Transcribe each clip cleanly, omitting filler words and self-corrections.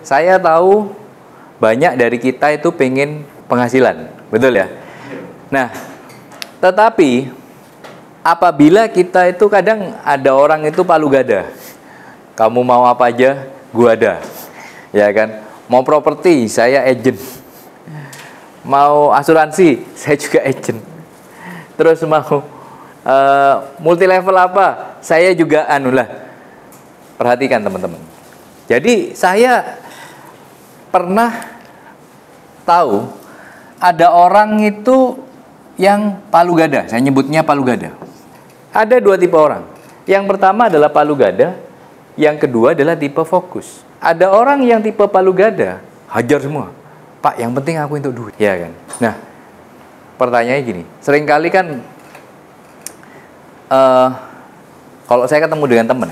saya tahu banyak dari kita itu pengen penghasilan, betul ya? Nah, tetapi apabila kita itu kadang ada orang itu palu gada. Kamu mau apa aja, gua ada. Ya kan? Mau properti, saya agent. Mau asuransi, saya juga agent. Terus mau multi level apa, saya juga anulah. Perhatikan teman-teman. Jadi saya pernah tahu ada orang itu yang palu gada, saya nyebutnya palu gada. Ada dua tipe orang. Yang pertama adalah palu gada, yang kedua adalah tipe fokus. Ada orang yang tipe palu gada, hajar semua. Pak, yang penting aku untuk duit, ya kan? Nah, pertanyaannya gini, seringkali kan kalau saya ketemu dengan teman,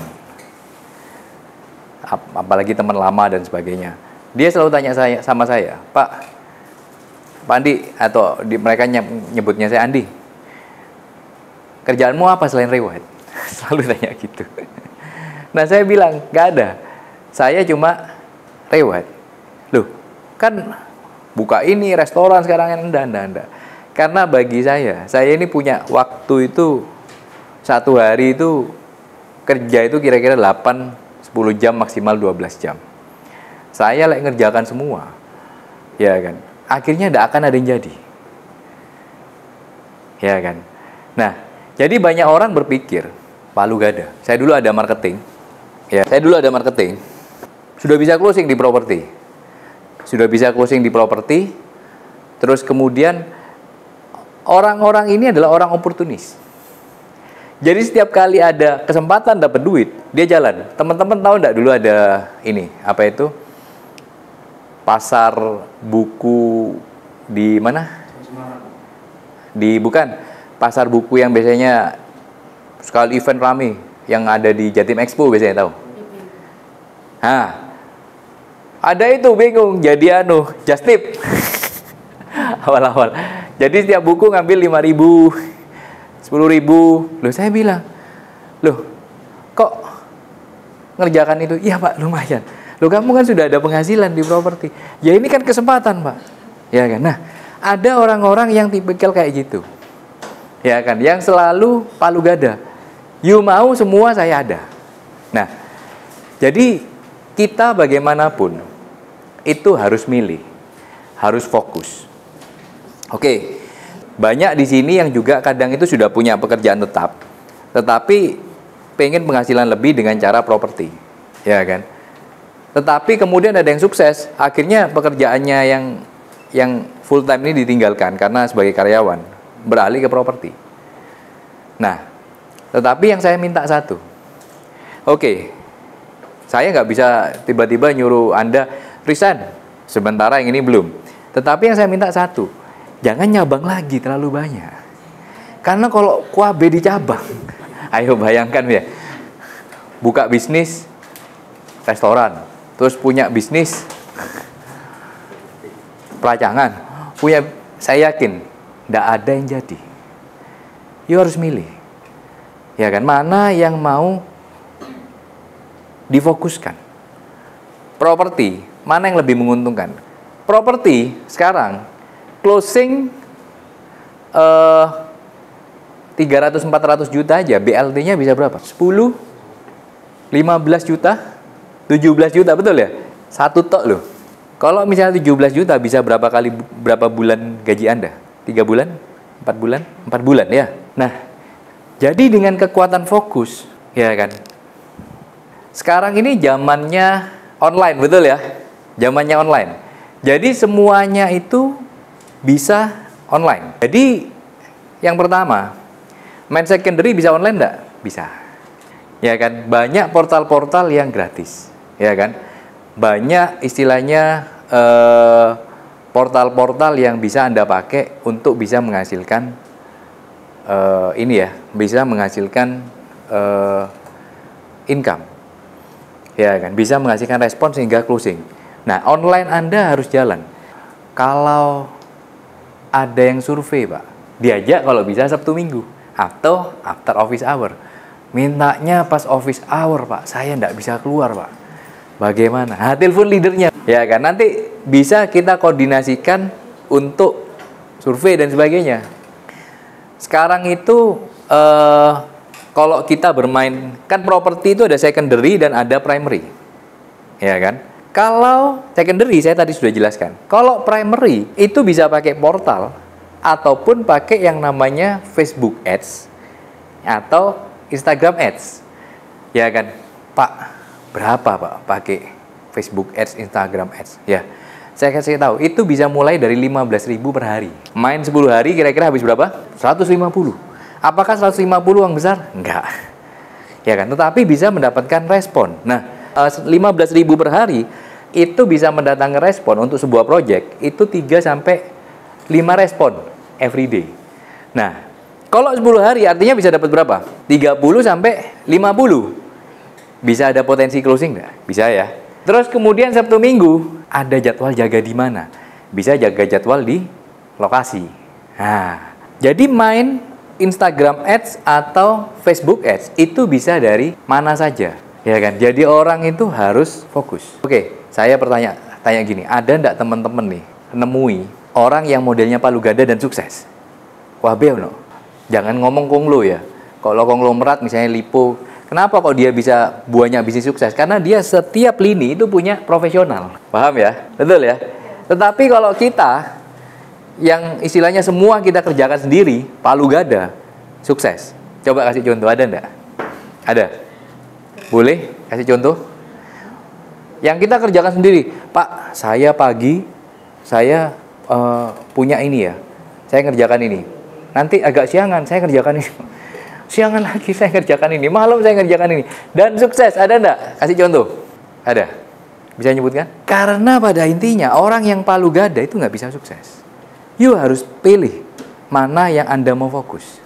apalagi teman lama dan sebagainya, dia selalu tanya sama saya, Pak Andi, atau mereka nyebutnya saya Andi, kerjaanmu apa selain reward? Selalu tanya gitu. Nah, saya bilang, gak ada. Saya cuma reward. Loh, kan buka ini, restoran sekarang, enggak. Karena bagi saya ini punya waktu itu, satu hari itu, kerja itu kira-kira 8-10 jam, maksimal 12 jam. Saya ngerjakan semua. Ya kan? Akhirnya tidak akan ada yang jadi. Ya kan? Nah, jadi banyak orang berpikir palu gada. Saya dulu ada marketing. Ya, saya dulu ada marketing. Sudah bisa closing di properti. Terus kemudian orang-orang ini adalah orang oportunis. Jadi setiap kali ada kesempatan dapat duit, dia jalan. Teman-teman tahu enggak dulu ada ini, apa itu? Pasar buku di mana? Bukan pasar buku yang biasanya sekali event rame yang ada di Jatim Expo biasanya, tahu? Ada itu bingung jadi just tip. Awal-awal. Jadi setiap buku ngambil 5.000, 10.000. Loh, saya bilang, loh, kok ngerjakan itu? Iya Pak, lumayan. Loh, kamu kan sudah ada penghasilan di properti. Ya ini kan kesempatan Pak. Ya kan? Nah, ada orang-orang yang tipikal kayak gitu. Ya kan? Yang selalu palu gada. You mau semua saya ada. Nah, jadi kita bagaimanapun itu harus milih. Harus fokus. Oke. Banyak di sini yang juga kadang itu sudah punya pekerjaan tetap. Tetapi pengen penghasilan lebih dengan cara properti. Ya kan? Tetapi kemudian ada yang sukses, akhirnya pekerjaannya yang full time ini ditinggalkan karena sebagai karyawan, beralih ke properti. Nah, tetapi yang saya minta satu, oke, saya nggak bisa tiba-tiba nyuruh Anda resign, sementara yang ini belum. Tetapi yang saya minta satu, jangan nyabang lagi terlalu banyak. Karena kalau kuabe di cabang, ayo bayangkan ya, buka bisnis restoran, terus punya bisnis pelacangan, saya yakin tidak ada yang jadi. You harus milih, ya kan? Mana yang mau difokuskan? Properti, mana yang lebih menguntungkan? Properti sekarang closing 300-400 juta aja, BLT-nya bisa berapa? 10, 15 juta? 17 juta, betul ya? Satu tok loh. Kalau misalnya 17 juta bisa berapa bulan gaji Anda? 3 bulan? 4 bulan? 4 bulan ya. Nah, jadi dengan kekuatan fokus, ya kan? Sekarang ini zamannya online, betul ya? Zamannya online. Jadi semuanya itu bisa online. Jadi yang pertama, main secondary bisa online enggak? Bisa. Ya kan? Banyak portal-portal yang gratis. Ya kan, banyak istilahnya portal-portal yang bisa Anda pakai untuk bisa menghasilkan bisa menghasilkan income, ya kan, bisa menghasilkan respon sehingga closing. Nah, online Anda harus jalan. Kalau ada yang survei Pak, diajak kalau bisa Sabtu Minggu atau after office hour. Mintanya pas office hour Pak, saya tidak bisa keluar Pak. Bagaimana? Telepon leadernya. Ya kan, nanti bisa kita koordinasikan untuk survei dan sebagainya. Sekarang itu kalau kita bermain, kan properti itu ada secondary dan ada primary. Ya kan? Kalau secondary saya tadi sudah jelaskan. Kalau primary itu bisa pakai portal ataupun pakai yang namanya Facebook Ads atau Instagram Ads. Ya kan? Pak, berapa Pak pakai Facebook Ads, Instagram Ads? Ya. Saya kasih tahu, itu bisa mulai dari 15.000 per hari. Main 10 hari kira-kira habis berapa? 150. Apakah 150 uang besar? Enggak. Ya kan, tetapi bisa mendapatkan respon. Nah, 15.000 per hari itu bisa mendatangkan respon untuk sebuah project itu 3 sampai 5 respon every day. Nah, kalau 10 hari artinya bisa dapat berapa? 30 sampai 50. Bisa ada potensi closing enggak? Bisa ya. Terus kemudian Sabtu Minggu ada jadwal jaga di mana? Bisa jaga jadwal di lokasi. Nah, jadi main Instagram Ads atau Facebook Ads itu bisa dari mana saja, ya kan? Jadi orang itu harus fokus. Oke, saya tanya gini, ada enggak teman-teman nih nemui orang yang modelnya palu gada dan sukses? Wah, no. Jangan ngomong konglo ya. Kalau konglomerat misalnya Lipo, kenapa kok dia bisa banyak bisnis sukses? Karena dia setiap lini itu punya profesional. Paham ya? Betul ya? Tetapi kalau kita yang istilahnya semua kita kerjakan sendiri, palu gada, sukses. Coba kasih contoh, ada enggak? Ada? Boleh kasih contoh? Yang kita kerjakan sendiri, Pak, saya pagi, saya punya ini ya, saya ngerjakan ini. Nanti agak siangan, saya ngerjakan ini. Siangan lagi saya kerjakan ini, malam saya kerjakan ini, dan sukses. Ada enggak? Kasih contoh. Ada? Bisa nyebutkan? Karena pada intinya orang yang palu gada itu nggak bisa sukses. You harus pilih mana yang Anda mau fokus.